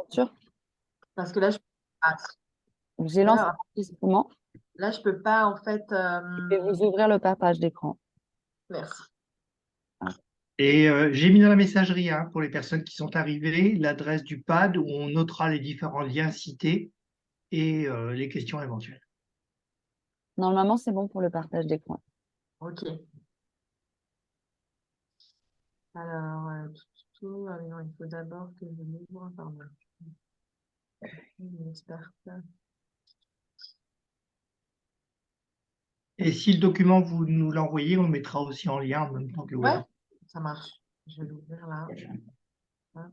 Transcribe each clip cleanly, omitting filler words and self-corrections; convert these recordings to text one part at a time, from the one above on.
sûr. Parce que là, J'ai lancé là, l'enregistrement. là, je peux pas, en fait. Je vais vous ouvrir le partage d'écran. Merci. Et j'ai mis dans la messagerie, hein, pour les personnes qui sont arrivées, l'adresse du pad où on notera les différents liens cités et les questions éventuelles. Normalement, c'est bon pour le partage d'écran. Ok. Alors, ah oui, non, il faut d'abord que je m'ouvre. Pardon. J'espère que... Et si le document, vous nous l'envoyez, on le mettra aussi en lien en même temps que vous. Ouais, ça marche. Je vais l'ouvrir là. Hop.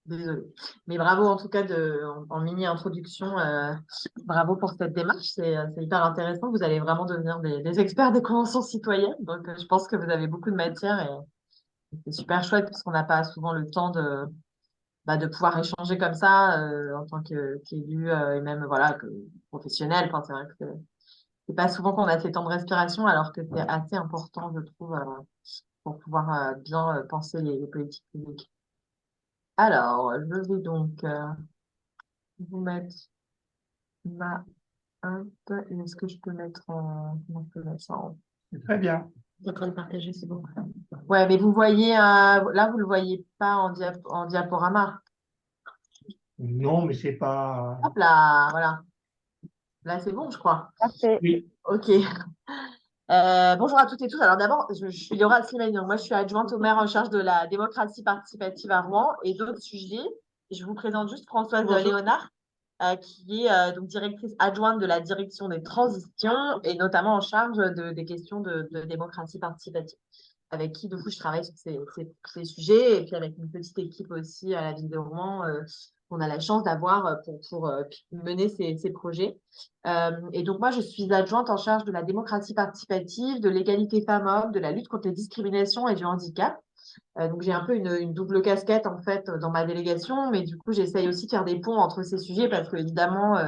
Désolée. Mais bravo en tout cas en mini-introduction. Bravo pour cette démarche. C'est hyper intéressant. Vous allez vraiment devenir des experts des conventions citoyennes. Donc, je pense que vous avez beaucoup de matière et c'est super chouette parce qu'on n'a pas souvent le temps de pouvoir échanger comme ça en tant qu'élu et même voilà, que professionnel. Enfin, c'est vrai que c'est pas souvent qu'on a ces temps de respiration alors que c'est assez important, je trouve, pour pouvoir bien penser les politiques publiques. Alors, je vais donc vous mettre ma hop. Est-ce que je peux mettre en. Comment je peux mettre ça en. Très bien. D'accord, le partager, c'est bon. Ouais, mais vous voyez, là, vous le voyez pas en diaporama. Non, mais c'est pas. Hop là, voilà. Là, c'est bon, je crois. Parfait. Oui. Ok. Bonjour à toutes et tous. Alors d'abord, je suis Laura Slimani. Donc moi, je suis adjointe au maire en charge de la démocratie participative à Rouen et d'autres sujets. Je vous présente juste Françoise Léonard, qui est donc directrice adjointe de la direction des transitions et notamment en charge des questions de démocratie participative, avec qui, du coup, je travaille sur ces sujets et puis avec une petite équipe aussi à la ville de Rouen qu'on a la chance d'avoir pour mener ces projets. Et donc, moi, je suis adjointe en charge de la démocratie participative, de l'égalité femmes-hommes, de la lutte contre les discriminations et du handicap. Donc, j'ai un peu une double casquette, en fait, dans ma délégation, mais du coup, j'essaye aussi de faire des ponts entre ces sujets parce que, évidemment,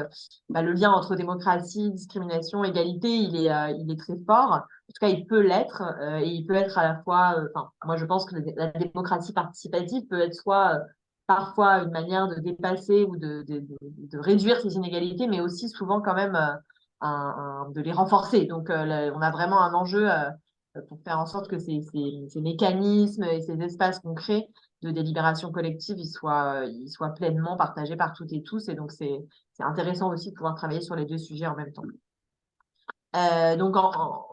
le lien entre démocratie, discrimination, égalité, il est très fort. En tout cas, il peut l'être, et il peut être à la fois, enfin, moi, je pense que la démocratie participative peut être soit parfois une manière de dépasser ou de réduire ces inégalités, mais aussi souvent quand même de les renforcer. Donc, on a vraiment un enjeu pour faire en sorte que ces mécanismes et ces espaces qu'on crée de délibération collective, ils soient pleinement partagés par toutes et tous. Et donc, c'est intéressant aussi de pouvoir travailler sur les deux sujets en même temps. Donc,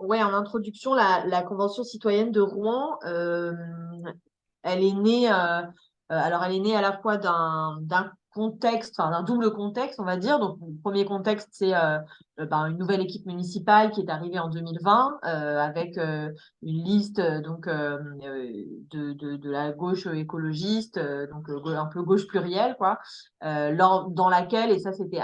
ouais, en introduction, la Convention citoyenne de Rouen, elle est née, alors elle est née à la fois d'un contexte, enfin d'un double contexte, on va dire. Donc, le premier contexte, c'est une nouvelle équipe municipale qui est arrivée en 2020 avec une liste de la gauche écologiste, un peu gauche plurielle, quoi, dans laquelle, et ça c'était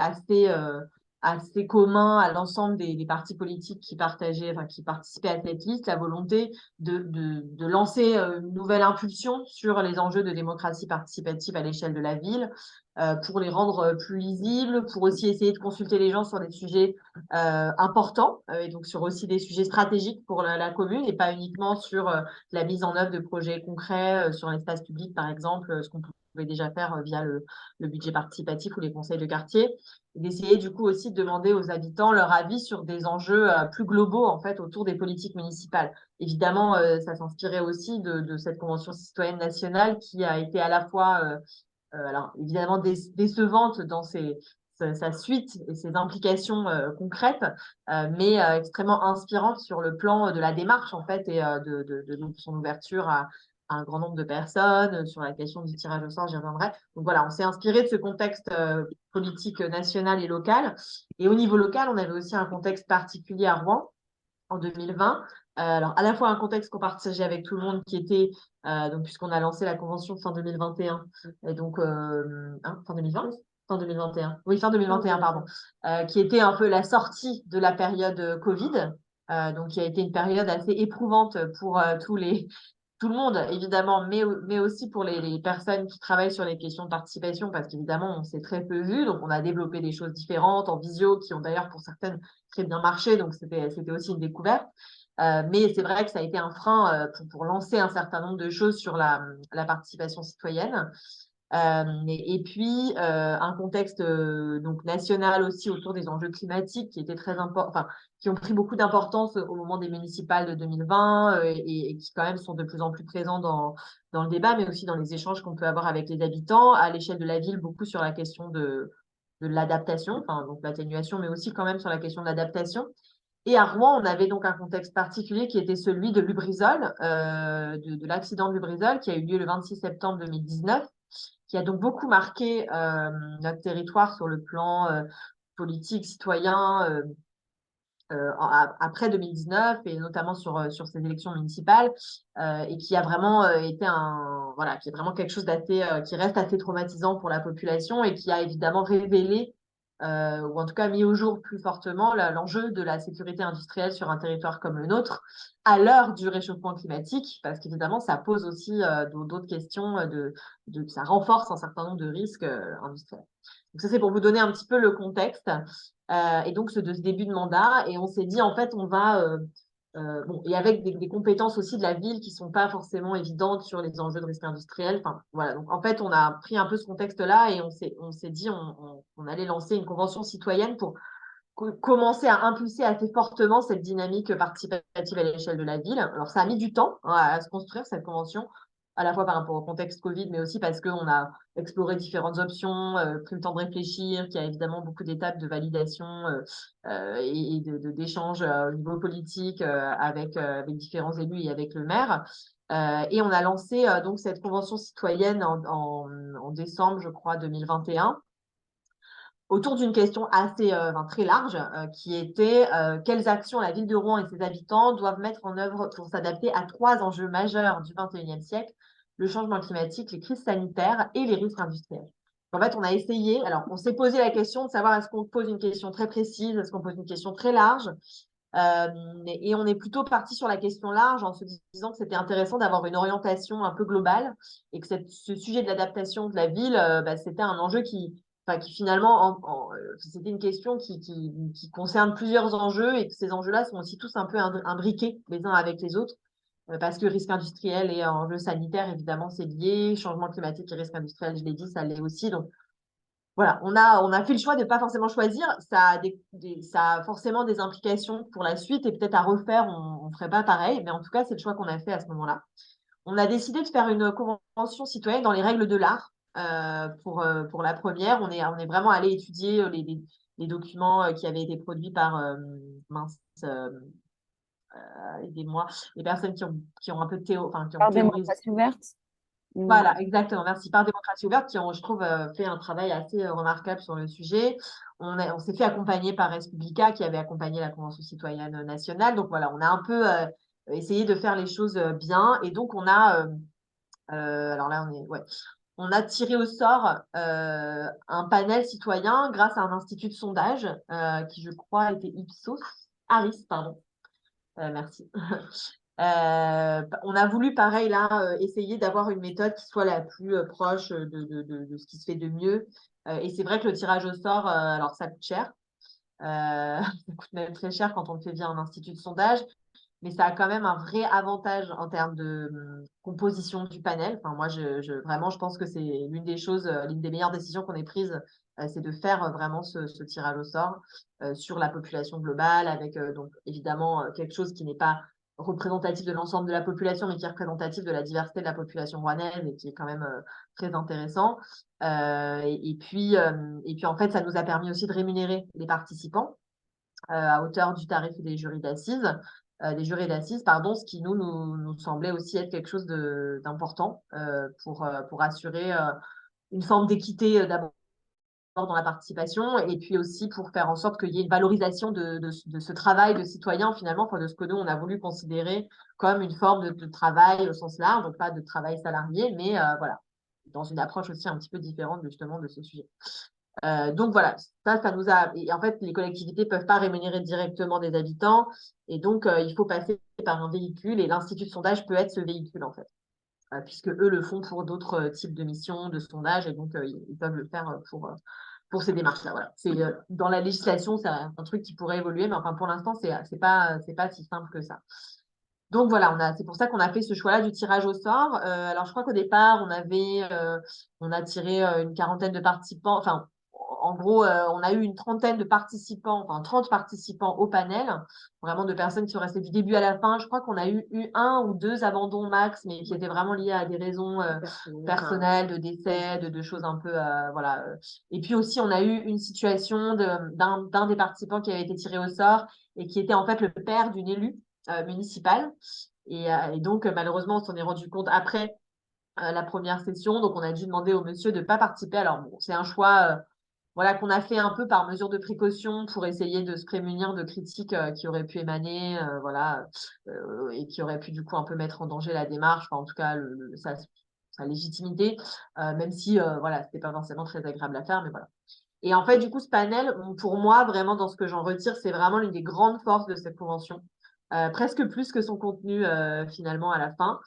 assez commun à l'ensemble des partis politiques qui partageaient, enfin, qui participaient à cette liste, la volonté de lancer une nouvelle impulsion sur les enjeux de démocratie participative à l'échelle de la ville, pour les rendre plus lisibles, pour aussi essayer de consulter les gens sur des sujets importants, et donc sur aussi des sujets stratégiques pour la commune, et pas uniquement sur la mise en œuvre de projets concrets sur l'espace public, par exemple, ce qu'on pouvait déjà faire via le budget participatif ou les conseils de quartier, et d'essayer du coup aussi de demander aux habitants leur avis sur des enjeux plus globaux en fait autour des politiques municipales. Évidemment, ça s'inspirait aussi de cette Convention citoyenne nationale qui a été à la fois, alors évidemment décevante dans sa suite et ses implications concrètes, mais extrêmement inspirante sur le plan de la démarche en fait et de son ouverture à un grand nombre de personnes, sur la question du tirage au sort, j'y reviendrai. Donc voilà, on s'est inspiré de ce contexte politique national et local. Et au niveau local, on avait aussi un contexte particulier à Rouen en 2020. Alors, à la fois un contexte qu'on partageait avec tout le monde qui était, donc, puisqu'on a lancé la convention fin 2021, et donc, fin 2020? Fin 2021. Oui, fin 2021, pardon. Qui était un peu la sortie de la période Covid. Donc, qui a été une période assez éprouvante pour tout le monde, évidemment, mais aussi pour les personnes qui travaillent sur les questions de participation, parce qu'évidemment, on s'est très peu vu, donc on a développé des choses différentes en visio, qui ont d'ailleurs pour certaines très bien marché, donc c'était aussi une découverte. Mais c'est vrai que ça a été un frein pour lancer un certain nombre de choses sur la participation citoyenne. Et puis, un contexte donc national aussi autour des enjeux climatiques qui étaient très importants, enfin, qui ont pris beaucoup d'importance au moment des municipales de 2020 et qui quand même sont de plus en plus présents dans le débat, mais aussi dans les échanges qu'on peut avoir avec les habitants. À l'échelle de la ville, beaucoup sur la question de l'adaptation, enfin, donc l'atténuation, mais aussi quand même sur la question de l'adaptation. Et à Rouen, on avait donc un contexte particulier qui était celui de Lubrizol, de l'accident de Lubrizol qui a eu lieu le 26 septembre 2019, qui a donc beaucoup marqué notre territoire sur le plan politique, citoyen, après 2019 et notamment sur ces élections municipales et qui a vraiment été voilà, qui est vraiment quelque chose d'assez, qui reste assez traumatisant pour la population et qui a évidemment révélé ou en tout cas mis au jour plus fortement l'enjeu de la sécurité industrielle sur un territoire comme le nôtre à l'heure du réchauffement climatique, parce qu'évidemment, ça pose aussi d'autres questions, ça renforce un certain nombre de risques industriels. Donc ça, c'est pour vous donner un petit peu le contexte et donc de ce début de mandat. Et on s'est dit, en fait, on va... bon, et avec des compétences aussi de la ville qui sont pas forcément évidentes sur les enjeux de risque industriel. Enfin, voilà. Donc, en fait, on a pris un peu ce contexte-là et on s'est dit on allait lancer une convention citoyenne pour commencer à impulser assez fortement cette dynamique participative à l'échelle de la ville. Alors, ça a mis du temps à se construire, cette convention, à la fois par rapport au contexte Covid, mais aussi parce qu'on a exploré différentes options, pris le temps de réfléchir, qu'il y a évidemment beaucoup d'étapes de validation et d'échanges au niveau politique avec différents élus et avec le maire. Et on a lancé donc cette convention citoyenne en décembre, je crois, 2021 autour d'une question assez très large qui était quelles actions la ville de Rouen et ses habitants doivent mettre en œuvre pour s'adapter à trois enjeux majeurs du XXIe siècle, le changement climatique, les crises sanitaires et les risques industriels. En fait, on a essayé, alors on s'est posé la question de savoir est-ce qu'on pose une question très précise, est-ce qu'on pose une question très large, et on est plutôt parti sur la question large en se disant que c'était intéressant d'avoir une orientation un peu globale et que ce sujet de l'adaptation de la ville, c'était un enjeu qui finalement, c'était une question qui concerne plusieurs enjeux et que ces enjeux-là sont aussi tous un peu imbriqués les uns avec les autres parce que risque industriel et enjeu sanitaire, évidemment, c'est lié. Changement climatique et risque industriel, je l'ai dit, ça l'est aussi. Donc, voilà, on a fait le choix de ne pas forcément choisir. Ça a forcément des implications pour la suite et peut-être à refaire, on ne ferait pas pareil. Mais en tout cas, c'est le choix qu'on a fait à ce moment-là. On a décidé de faire une convention citoyenne dans les règles de l'art pour la première. On est vraiment allé étudier les documents qui avaient été produits par, aidez-moi, les personnes qui ont un peu qui ont Par théorisé. démocratie ouverte. Voilà, exactement. Merci. Par Démocratie Ouverte, qui ont, je trouve, fait un travail assez remarquable sur le sujet. On s'est fait accompagner par Respublica, qui avait accompagné la Convention citoyenne nationale. Donc voilà, on a un peu essayé de faire les choses bien. Et donc, alors là, on a tiré au sort un panel citoyen grâce à un institut de sondage qui, je crois, était Ipsos, Harris, pardon. Merci. On a voulu, pareil, là, essayer d'avoir une méthode qui soit la plus proche de ce qui se fait de mieux. Et c'est vrai que le tirage au sort, alors ça coûte cher. Ça coûte même très cher quand on le fait via un institut de sondage. Mais ça a quand même un vrai avantage en termes de composition du panel. Enfin, moi, vraiment, je pense que c'est l'une des choses, l'une des meilleures décisions qu'on ait prises, c'est de faire vraiment ce tirage au sort sur la population globale, avec donc évidemment quelque chose qui n'est pas représentatif de l'ensemble de la population, mais qui est représentatif de la diversité de la population rouennaise et qui est quand même très intéressant. Et puis, en fait, ça nous a permis aussi de rémunérer les participants à hauteur du tarif des jurys d'assises. Pardon, ce qui nous semblait aussi être quelque chose d'important pour assurer une forme d'équité d'abord dans la participation et puis aussi pour faire en sorte qu'il y ait une valorisation de ce travail de citoyen finalement, enfin, de ce que nous, on a voulu considérer comme une forme de travail au sens large, donc pas de travail salarié, mais voilà, dans une approche aussi un petit peu différente justement de ce sujet. Donc voilà, ça nous a. Et en fait, les collectivités ne peuvent pas rémunérer directement des habitants, et donc il faut passer par un véhicule, et l'institut de sondage peut être ce véhicule en fait, puisque eux le font pour d'autres types de missions, de sondage, et donc ils peuvent le faire pour ces démarches-là. Voilà. Dans la législation, c'est un truc qui pourrait évoluer, mais enfin, pour l'instant, c'est pas si simple que ça. Donc voilà, c'est pour ça qu'on a fait ce choix-là du tirage au sort. Alors je crois qu'au départ, on a tiré une quarantaine de participants. Enfin, en gros, on a eu une trentaine de participants, enfin 30 participants au panel, vraiment de personnes qui sont restées du début à la fin. Je crois qu'on a eu un ou deux abandons max, mais qui étaient vraiment liés à des raisons personnelles, de décès, de choses un peu, voilà. Et puis aussi, on a eu une situation d'un des participants qui avait été tiré au sort et qui était en fait le père d'une élue municipale. Et donc, malheureusement, on s'en est rendu compte après la première session. Donc, on a dû demander au monsieur de ne pas participer. Alors, bon, c'est un choix voilà, qu'on a fait un peu par mesure de précaution pour essayer de se prémunir de critiques qui auraient pu émaner, voilà, et qui auraient pu du coup un peu mettre en danger la démarche, enfin, en tout cas sa légitimité, même si voilà, c'était pas forcément très agréable à faire, mais voilà. Et en fait, du coup, ce panel, pour moi, vraiment, dans ce que j'en retire, c'est vraiment l'une des grandes forces de cette convention. Presque plus que son contenu finalement à la fin,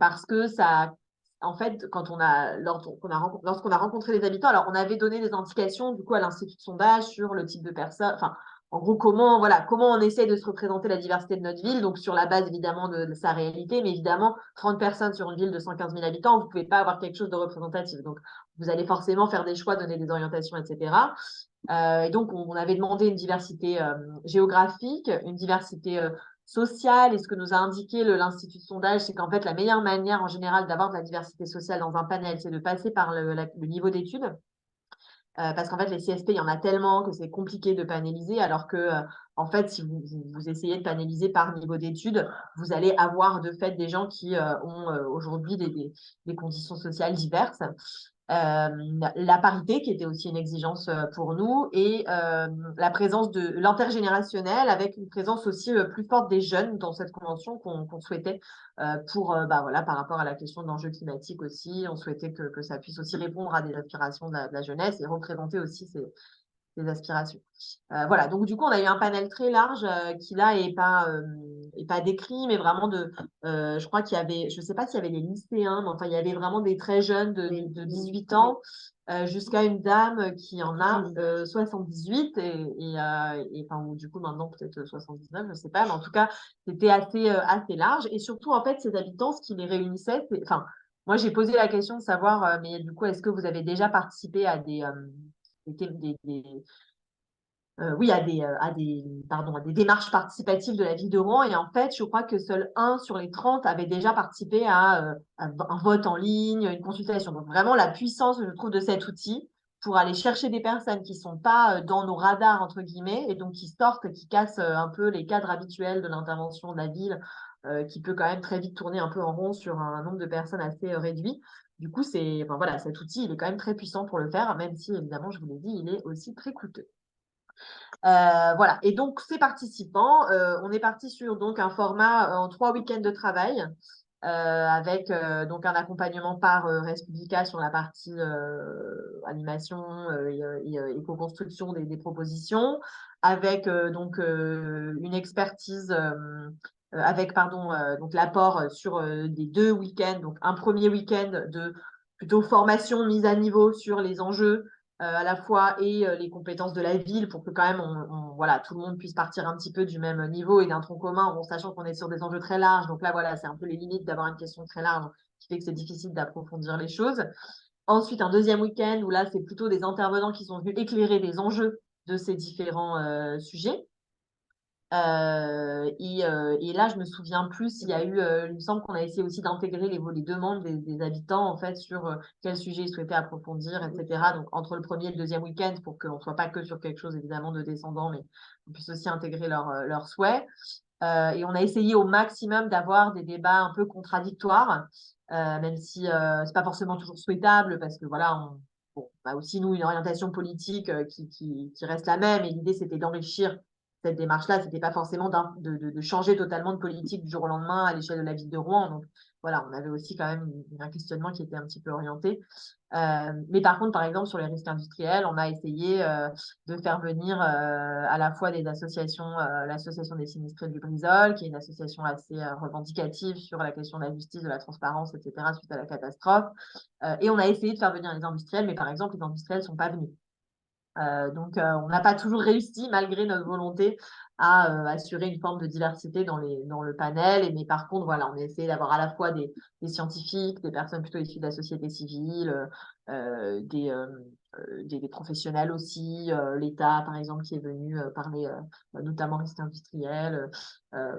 parce que ça, en fait, lorsqu'on a rencontré les habitants, alors on avait donné des indications du coup à l'institut de sondage sur le type de personnes, enfin, en gros, comment on essaie de se représenter la diversité de notre ville, donc sur la base évidemment de sa réalité, mais évidemment, 30 personnes sur une ville de 115 000 habitants, vous ne pouvez pas avoir quelque chose de représentatif. Donc, vous allez forcément faire des choix, donner des orientations, etc. Et donc, on avait demandé une diversité géographique, une diversité sociale. Et ce que nous a indiqué l'Institut de sondage, c'est qu'en fait, la meilleure manière en général d'avoir de la diversité sociale dans un panel, c'est de passer par le niveau d'études. Parce qu'en fait, les CSP, il y en a tellement que c'est compliqué de panéliser, alors que, en fait, si vous essayez de panéliser par niveau d'études, vous allez avoir de fait des gens qui ont aujourd'hui des conditions sociales diverses. La parité, qui était aussi une exigence pour nous, et la présence de l'intergénérationnel, avec une présence aussi plus forte des jeunes dans cette convention qu'on souhaitait voilà, par rapport à la question de l'enjeu climatique aussi. On souhaitait que ça puisse aussi répondre à des aspirations de la jeunesse et représenter aussi ces aspirations. Voilà, donc du coup, on a eu un panel très large qui là est pas décrit, mais vraiment je crois qu'il y avait, je sais pas s'il y avait des lycéens, mais enfin, il y avait vraiment des très jeunes de 18 ans jusqu'à une dame qui en a 78 enfin, ou du coup maintenant peut-être 79, je sais pas, mais en tout cas, c'était assez large. Et surtout, en fait, ces habitants, ce qui les réunissait, enfin, moi, j'ai posé la question de savoir, mais du coup, est-ce que vous avez déjà participé à oui, à des démarches participatives de la ville de Rouen. Et en fait, je crois que seul 1 sur les 30 avait déjà participé à un vote en ligne, une consultation. Donc vraiment, la puissance, je trouve, de cet outil pour aller chercher des personnes qui ne sont pas dans nos radars, entre guillemets, et donc qui sortent, qui cassent un peu les cadres habituels de l'intervention de la ville, qui peut quand même très vite tourner un peu en rond sur un nombre de personnes assez réduit. Du coup, enfin, voilà, cet outil, il est quand même très puissant pour le faire, même si, évidemment, je vous l'ai dit, il est aussi très coûteux. Voilà. Et donc, ces participants, on est parti sur donc un format en 3 week-ends de travail avec donc un accompagnement par Respublica sur la partie animation et co-construction des propositions, avec donc une expertise avec donc l'apport sur des 2 week-ends, donc un premier week-end de plutôt formation, mise à niveau sur les enjeux à la fois et les compétences de la ville pour que quand même voilà, tout le monde puisse partir un petit peu du même niveau et d'un tronc commun, en sachant qu'on est sur des enjeux très larges. Donc là, voilà, c'est un peu les limites d'avoir une question très large qui fait que c'est difficile d'approfondir les choses. Ensuite, un deuxième week-end où là, c'est plutôt des intervenants qui sont venus éclairer les enjeux de ces différents sujets. Et là, je me souviens plus, il me semble qu'on a essayé aussi d'intégrer les demandes des habitants en fait sur quel sujet ils souhaitaient approfondir, etc. Donc entre le premier et le deuxième week-end pour qu'on ne soit pas que sur quelque chose évidemment de descendant, mais qu'on puisse aussi intégrer leurs souhaits. Et on a essayé au maximum d'avoir des débats un peu contradictoires, même si c'est pas forcément toujours souhaitable parce que voilà, on a aussi nous une orientation politique qui reste la même et l'idée c'était d'enrichir cette démarche-là, c'était pas forcément de changer totalement de politique du jour au lendemain à l'échelle de la ville de Rouen. Donc voilà, on avait aussi quand même un questionnement qui était un petit peu orienté. Mais par contre, par exemple, sur les risques industriels, on a essayé de faire venir à la fois des associations, l'association des sinistrés du Brisol, qui est une association assez revendicative sur la question de la justice, de la transparence, etc., suite à la catastrophe. Et on a essayé de faire venir les industriels, mais par exemple, les industriels ne sont pas venus. Donc, on n'a pas toujours réussi, malgré notre volonté, à assurer une forme de diversité dans le panel. Mais par contre, voilà, on a essayé d'avoir à la fois des scientifiques, des personnes plutôt issues de la société civile, des professionnels aussi, l'État, par exemple, qui est venu parler, notamment risque industriel,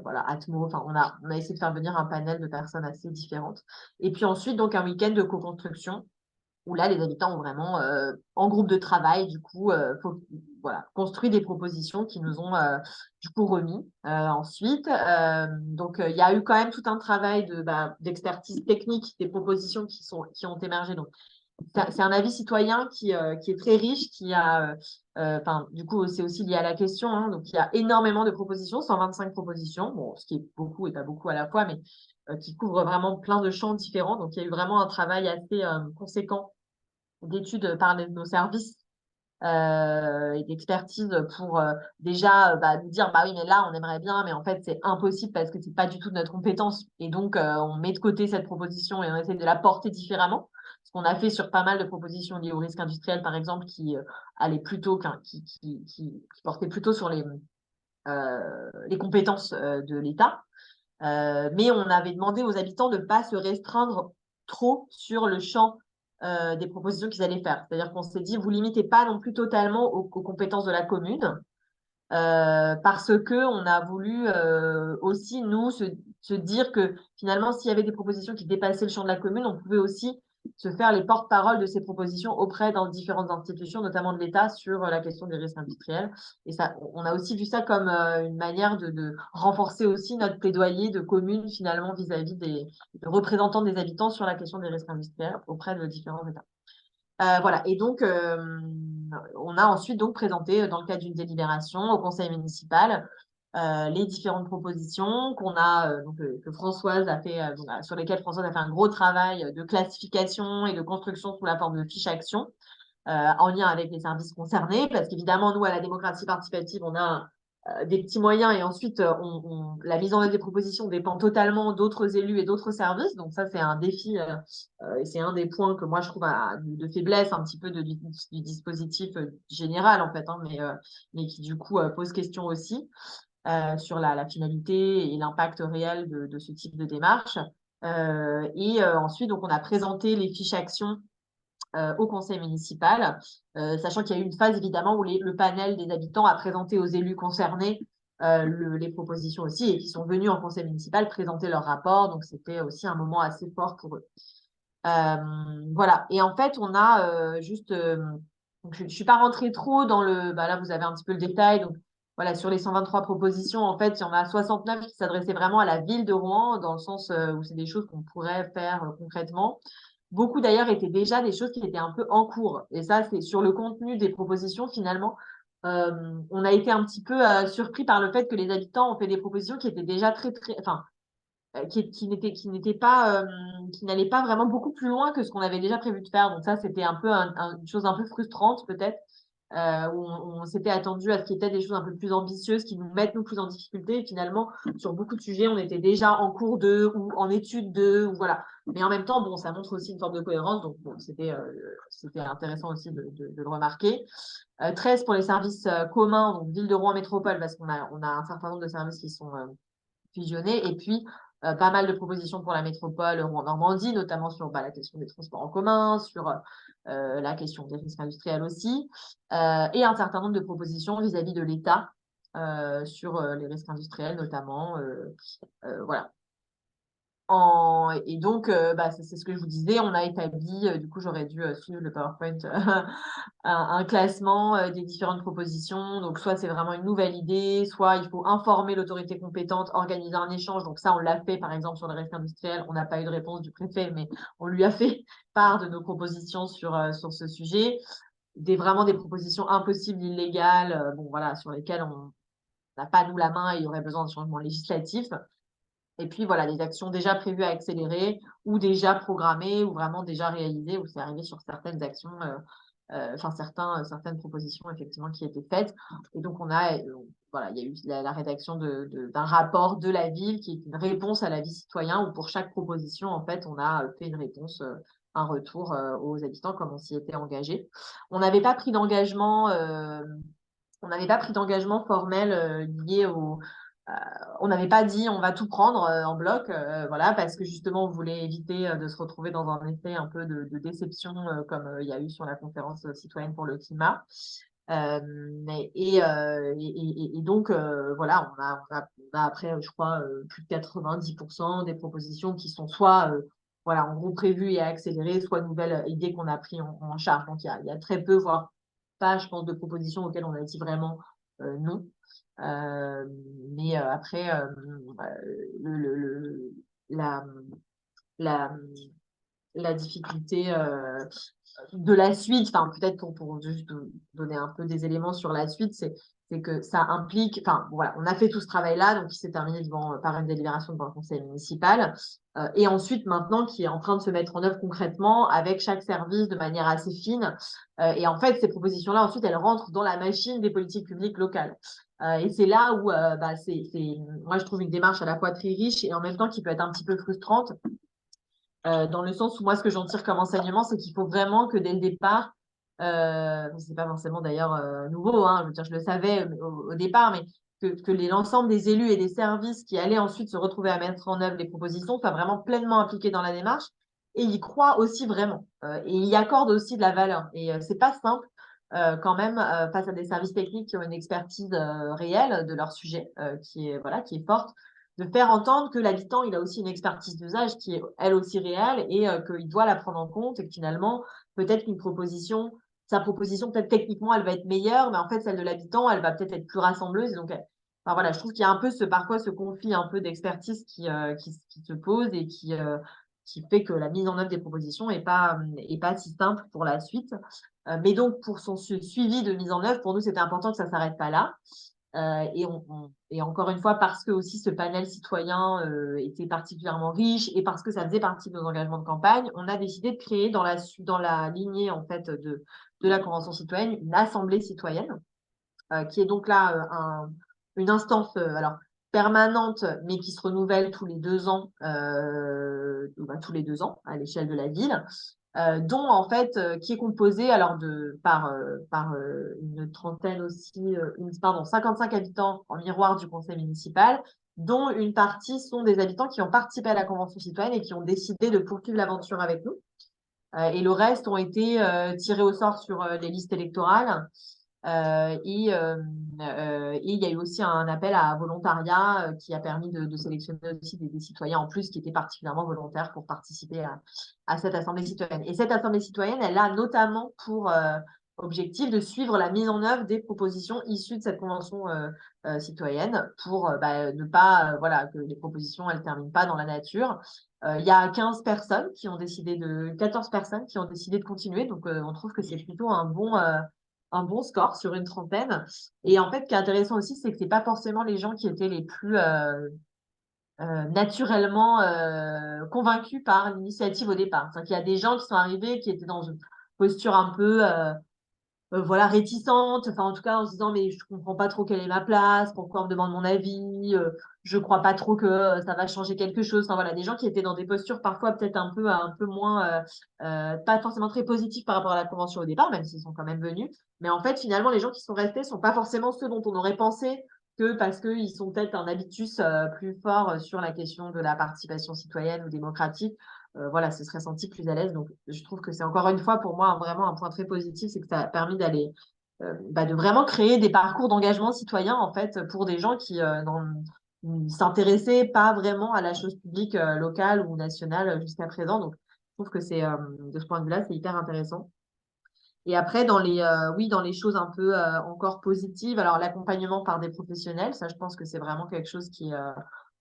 voilà, Atmo. Enfin, on a essayé de faire venir un panel de personnes assez différentes. Et puis ensuite, donc, un week-end de co-construction où là, les habitants ont vraiment, en groupe de travail, du coup, voilà, construit des propositions qui nous ont, du coup, remis ensuite. Donc, il y a eu quand même tout un travail d'expertise technique des propositions qui ont émergé. Donc, c'est un avis citoyen qui est très riche, du coup, c'est aussi lié à la question. Hein, donc, il y a énormément de propositions, 125 propositions, bon, ce qui est beaucoup et pas beaucoup à la fois, mais qui couvre vraiment plein de champs différents. Donc, il y a eu vraiment un travail assez conséquent d'études par nos services et d'expertise pour déjà nous dire bah oui mais là on aimerait bien mais en fait c'est impossible parce que c'est pas du tout de notre compétence et donc on met de côté cette proposition et on essaie de la porter différemment ce qu'on a fait sur pas mal de propositions liées au risque industriel par exemple qui allaient plutôt qui portaient plutôt sur les compétences de l'État mais on avait demandé aux habitants de ne pas se restreindre trop sur le champ des propositions qu'ils allaient faire. C'est-à-dire qu'on s'est dit, vous limitez pas non plus totalement aux compétences de la commune, parce que on a voulu aussi, nous, se dire que finalement, s'il y avait des propositions qui dépassaient le champ de la commune, on pouvait aussi se faire les porte-parole de ces propositions auprès dans différentes institutions, notamment de l'État, sur la question des risques industriels. Et ça, on a aussi vu ça comme une manière de renforcer aussi notre plaidoyer de commune, finalement, vis-à-vis des représentants des habitants sur la question des risques industriels auprès de différents États. Voilà. Et donc, on a ensuite donc présenté dans le cadre d'une délibération au conseil municipal les différentes propositions que Françoise a fait, sur lesquelles Françoise a fait un gros travail de classification et de construction sous la forme de fiches actions en lien avec les services concernés, parce qu'évidemment, nous, à la démocratie participative, on a des petits moyens et ensuite, la mise en œuvre des propositions dépend totalement d'autres élus et d'autres services. Donc ça, c'est un défi et c'est un des points que moi, je trouve de faiblesse un petit peu du dispositif général, en fait, hein, mais qui, du coup, pose question aussi sur la finalité et l'impact réel de ce type de démarche. Ensuite, donc, on a présenté les fiches actions au conseil municipal, sachant qu'il y a eu une phase évidemment où le panel des habitants a présenté aux élus concernés les propositions aussi et qui sont venus en conseil municipal présenter leur rapport. Donc, c'était aussi un moment assez fort pour eux. Voilà. Et en fait, on a donc je ne suis pas rentrée trop dans là, vous avez un petit peu le détail. Donc, voilà, sur les 123 propositions, en fait, il y en a 69 qui s'adressaient vraiment à la ville de Rouen, dans le sens où c'est des choses qu'on pourrait faire concrètement. Beaucoup d'ailleurs étaient déjà des choses qui étaient un peu en cours. Et ça, c'est sur le contenu des propositions, finalement. On a été un petit peu surpris par le fait que les habitants ont fait des propositions qui étaient déjà enfin, qui n'allaient pas vraiment beaucoup plus loin que ce qu'on avait déjà prévu de faire. Donc ça, c'était un peu une chose un peu frustrante peut-être, où on s'était attendu à ce qu'il y ait des choses un peu plus ambitieuses qui nous mettent nous plus en difficulté. Et finalement, sur beaucoup de sujets, on était déjà en cours de ou en étude de, ou voilà. Mais en même temps, bon, ça montre aussi une forme de cohérence. Donc bon, c'était intéressant aussi de le remarquer. 13 pour les services communs, donc Ville de Rouen Métropole, parce qu'on a un certain nombre de services qui sont fusionnés. Et puis, pas mal de propositions pour la métropole Rouen-Normandie, notamment sur la question des transports en commun, sur la question des risques industriels aussi, et un certain nombre de propositions vis-à-vis de l'État sur les risques industriels notamment. Voilà. Et donc, c'est ce que je vous disais, on a établi, du coup, j'aurais dû suivre le PowerPoint, un classement des différentes propositions. Donc, soit c'est vraiment une nouvelle idée, soit il faut informer l'autorité compétente, organiser un échange. Donc, ça, on l'a fait, par exemple, sur le risque industriel. On n'a pas eu de réponse du préfet, mais on lui a fait part de nos propositions sur ce sujet. Vraiment des propositions impossibles, illégales, bon, voilà, sur lesquelles on n'a pas, nous, la main et il y aurait besoin de changements législatifs. Et puis, voilà, des actions déjà prévues à accélérer ou déjà programmées ou vraiment déjà réalisées, où c'est arrivé sur certaines actions, certaines propositions, effectivement, qui étaient faites. Et donc, voilà, il y a eu la rédaction d'un rapport de la ville qui est une réponse à l'avis citoyen, où pour chaque proposition, en fait, on a fait une réponse un retour aux habitants comme on s'y était engagé. On n'avait pas pris d'engagement formel lié au. On n'avait pas dit on va tout prendre en bloc, voilà, parce que justement on voulait éviter de se retrouver dans un effet un peu de déception comme il y a eu sur la conférence citoyenne pour le climat. Et donc, voilà, on a après, je crois, plus de 90% des propositions qui sont soit, voilà, en gros prévues et accélérées, soit nouvelles idées qu'on a pris en charge. Donc, il y a très peu, voire pas, je pense, de propositions auxquelles on a dit vraiment non. Mais après, la, la, la difficulté de la suite, enfin peut-être pour juste donner un peu des éléments sur la suite, c'est que ça implique, enfin voilà, on a fait tout ce travail-là, donc qui s'est terminé par une délibération devant le conseil municipal, et ensuite maintenant qui est en train de se mettre en œuvre concrètement avec chaque service de manière assez fine, et en fait ces propositions-là ensuite elles rentrent dans la machine des politiques publiques locales. Et c'est là où moi je trouve une démarche à la fois très riche et en même temps qui peut être un petit peu frustrante, dans le sens où moi, ce que j'en tire comme enseignement, c'est qu'il faut vraiment que dès le départ, c'est pas forcément d'ailleurs nouveau, hein, je veux dire, je le savais au départ, mais que l'ensemble des élus et des services qui allaient ensuite se retrouver à mettre en œuvre les propositions soient vraiment pleinement impliqués dans la démarche et y croient aussi vraiment et y accordent aussi de la valeur. Et c'est pas simple quand même face à des services techniques qui ont une expertise réelle de leur sujet qui est forte, de faire entendre que l'habitant, il a aussi une expertise d'usage qui est elle aussi réelle et qu'il doit la prendre en compte et que finalement, peut-être sa proposition, peut-être techniquement, elle va être meilleure, mais en fait, celle de l'habitant, elle va peut-être être plus rassembleuse. Et donc, enfin, voilà, je trouve qu'il y a un peu parfois ce conflit un peu d'expertise qui se pose et qui fait que la mise en œuvre des propositions est pas si simple pour la suite. Mais donc, pour son suivi de mise en œuvre, pour nous, c'était important que ça s'arrête pas là. Et encore une fois, parce que aussi ce panel citoyen était particulièrement riche et parce que ça faisait partie de nos engagements de campagne, on a décidé de créer dans la lignée en fait de la Convention citoyenne une assemblée citoyenne qui est donc là une instance alors permanente mais qui se renouvelle tous les 2 ans, tous les 2 ans à l'échelle de la ville. Dont en fait qui est composé alors par une trentaine aussi, 55 habitants en miroir du conseil municipal, dont une partie sont des habitants qui ont participé à la convention citoyenne et qui ont décidé de poursuivre l'aventure avec nous. Et le reste ont été tirés au sort sur les listes électorales. Et il y a eu aussi un appel à volontariat qui a permis de sélectionner aussi des citoyens en plus qui étaient particulièrement volontaires pour participer à cette assemblée citoyenne. Et cette assemblée citoyenne, elle a notamment pour objectif de suivre la mise en œuvre des propositions issues de cette convention citoyenne pour ne pas que les propositions elles terminent pas dans la nature. Il y a 14 personnes qui ont décidé de continuer, donc on trouve que c'est plutôt un bon score sur une trentaine. Et en fait, ce qui est intéressant aussi, c'est que c'est pas forcément les gens qui étaient les plus naturellement convaincus par l'initiative au départ. C'est-à-dire qu'il y a des gens qui sont arrivés qui étaient dans une posture un peu réticente, enfin en tout cas en se disant mais je comprends pas trop quelle est ma place, pourquoi on me demande mon avis, je crois pas trop que ça va changer quelque chose. Enfin voilà, des gens qui étaient dans des postures parfois peut-être un peu moins pas forcément très positives par rapport à la convention au départ, même s'ils sont quand même venus. Mais en fait finalement les gens qui sont restés sont pas forcément ceux dont on aurait pensé que parce qu'ils sont peut-être un habitus plus fort sur la question de la participation citoyenne ou démocratique. Voilà, se serait senti plus à l'aise. Donc, je trouve que c'est encore une fois pour moi vraiment un point très positif, c'est que ça a permis de vraiment créer des parcours d'engagement citoyen en fait pour des gens qui ne s'intéressaient pas vraiment à la chose publique locale ou nationale jusqu'à présent. Donc, je trouve que c'est de ce point de vue-là, c'est hyper intéressant. Et après, dans les choses un peu encore positives, alors l'accompagnement par des professionnels, ça, je pense que c'est vraiment quelque chose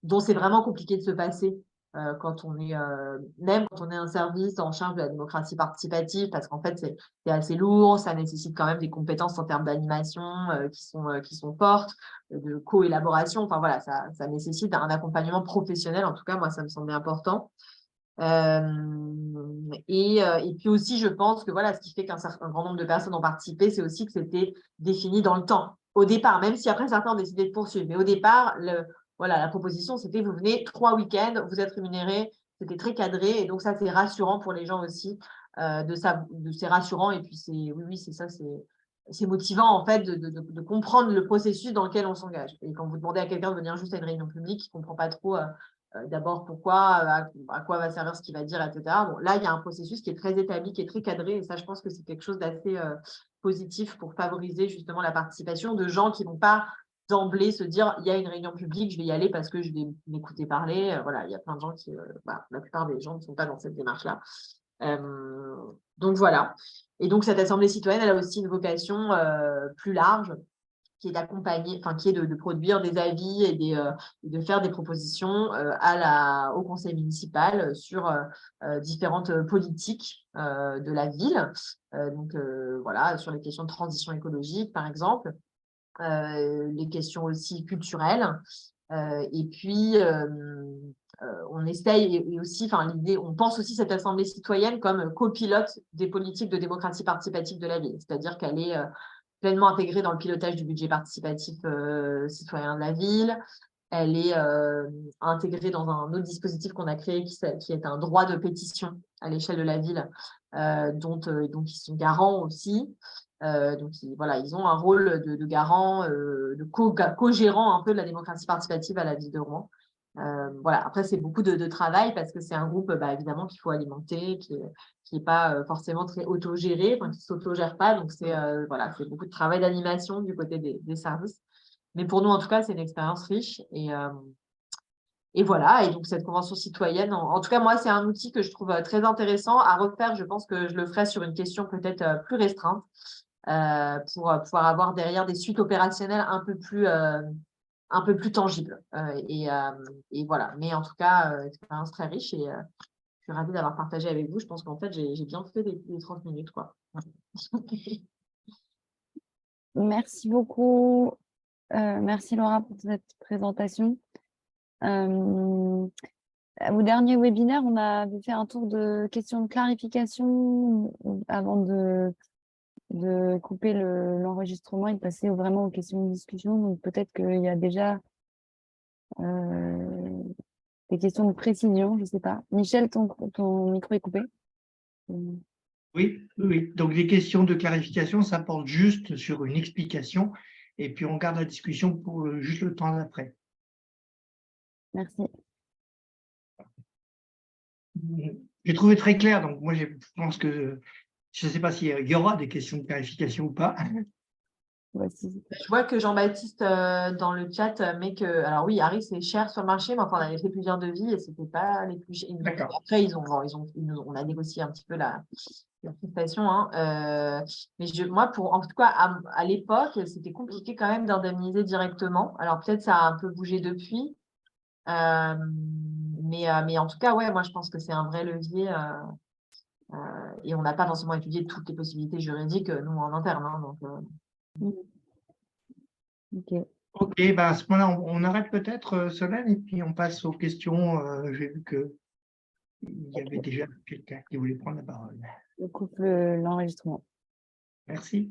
dont c'est vraiment compliqué de se passer quand on est, même quand on est un service en charge de la démocratie participative, parce qu'en fait, c'est assez lourd, ça nécessite quand même des compétences en termes d'animation qui sont fortes, de co-élaboration. Enfin voilà, ça nécessite un accompagnement professionnel. En tout cas, moi, ça me semblait important. Et puis aussi, je pense que voilà, ce qui fait qu'un grand nombre de personnes ont participé, c'est aussi que c'était défini dans le temps. Au départ, même si après certains ont décidé de poursuivre, mais au départ, la proposition, c'était vous venez 3 week-ends, vous êtes rémunérés, C'était très cadré et donc ça, c'est rassurant pour les gens aussi. C'est rassurant et puis oui, c'est ça, c'est motivant en fait de comprendre le processus dans lequel on s'engage. Et quand vous demandez à quelqu'un de venir juste à une réunion publique, il ne comprend pas trop d'abord pourquoi, à quoi va servir ce qu'il va dire, etc. Bon, là, il y a un processus qui est très établi, qui est très cadré et ça, je pense que c'est quelque chose d'assez positif pour favoriser justement la participation de gens qui ne vont pas d'emblée se dire il y a une réunion publique, je vais y aller parce que je vais m'écouter parler. Voilà, il y a plein de gens la plupart des gens ne sont pas dans cette démarche-là. Donc voilà. Et donc cette assemblée citoyenne, elle a aussi une vocation plus large, qui est d'accompagner, enfin qui est de produire des avis et de faire des propositions au conseil municipal sur différentes politiques de la ville. Donc voilà, sur les questions de transition écologique, par exemple, les questions aussi culturelles. Et puis, on essaye, et aussi, l'idée, on pense aussi cette assemblée citoyenne comme copilote des politiques de démocratie participative de la ville, c'est-à-dire qu'elle est pleinement intégrée dans le pilotage du budget participatif citoyen de la ville. Elle est intégrée dans un autre dispositif qu'on a créé qui est un droit de pétition à l'échelle de la ville, dont ils sont garants aussi. Donc, voilà, ils ont un rôle de garant, de co-gérant un peu de la démocratie participative à la ville de Rouen. Voilà. Après, c'est beaucoup de travail parce que c'est un groupe, évidemment, qu'il faut alimenter, qui n'est pas forcément très autogéré, qui ne s'autogère pas. Donc, voilà, c'est beaucoup de travail d'animation du côté des services. Mais pour nous, en tout cas, c'est une expérience riche. Et voilà. Et donc, cette convention citoyenne, en tout cas, moi, c'est un outil que je trouve très intéressant à refaire. Je pense que je le ferai sur une question peut-être plus restreinte pour pouvoir avoir derrière des suites opérationnelles un peu plus tangibles. Et voilà. Mais en tout cas, expérience très riche et je suis ravie d'avoir partagé avec vous. Je pense qu'en fait, j'ai bien fait les 30 minutes, quoi. Merci beaucoup. Merci Laura pour cette présentation. Au dernier webinaire, on avait fait un tour de questions de clarification avant de couper l'enregistrement et de passer vraiment aux questions de discussion. Donc peut-être qu'il y a déjà des questions de précision, je ne sais pas. Michel, ton micro est coupé. Oui, oui. Donc, des questions de clarification, ça porte juste sur une explication et puis on garde la discussion pour juste le temps d'après. Merci. J'ai trouvé très clair, donc moi, je pense que je ne sais pas s'il y aura des questions de clarification ou pas. Voici. Je vois que Jean-Baptiste dans le chat met que, alors oui, Harry, c'est cher sur le marché, mais enfin, on avait fait plusieurs devis et c'était pas les plus chers. D'accord. Après, on a négocié un petit peu la prestation. Hein. Mais moi, en tout cas, à l'époque, c'était compliqué quand même d'indemniser directement. Alors peut-être ça a un peu bougé depuis. Mais en tout cas, ouais, moi, je pense que c'est un vrai levier. Et on n'a pas forcément étudié toutes les possibilités juridiques, nous, en interne. Hein, donc, Ok. Ok, à ce moment-là, on arrête peut-être, Solène, et puis on passe aux questions. J'ai vu qu'il y avait déjà quelqu'un qui voulait prendre la parole. Je coupe l'enregistrement. Merci.